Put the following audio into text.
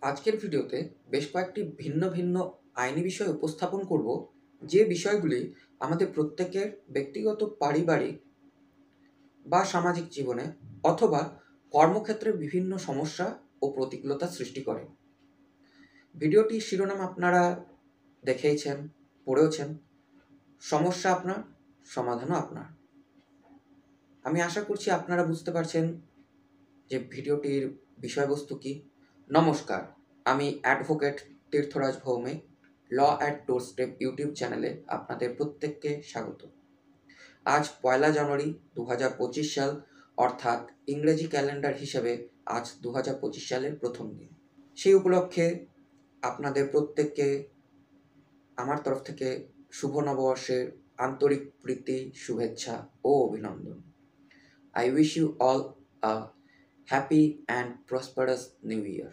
আজকের ভিডিওতে বেশ কয়েকটি ভিন্ন ভিন্ন আইনি বিষয় উপস্থাপন করব, যে বিষয়গুলি আমাদের প্রত্যেকের ব্যক্তিগত, পারিবারিক বা সামাজিক জীবনে অথবা কর্মক্ষেত্রে বিভিন্ন সমস্যা ও প্রতিকূলতা সৃষ্টি করে। ভিডিওটির শিরোনাম আপনারা দেখেইছেন, পড়েওছেন। সমস্যা আপনার, সমাধানও আপনার। আমি আশা করছি আপনারা বুঝতে পারছেন যে ভিডিওটির বিষয়বস্তু কী। নমস্কার, আমি advocate Tirtharaj Bhowmik, law at doorstep YouTube চ্যানেলে আপনাদের প্রত্যেককে স্বাগত। আজ 1 জানুয়ারি 2025 সাল, অর্থাৎ ইংরেজি ক্যালেন্ডার হিসেবে আজ 2025 সালের প্রথম দিন। সেই উপলক্ষে আপনাদের প্রত্যেককে আমার তরফ থেকে শুভ নববর্ষের আন্তরিক প্রীতি, শুভেচ্ছা ও অভিনন্দন। I wish you all a happy and prosperous new year.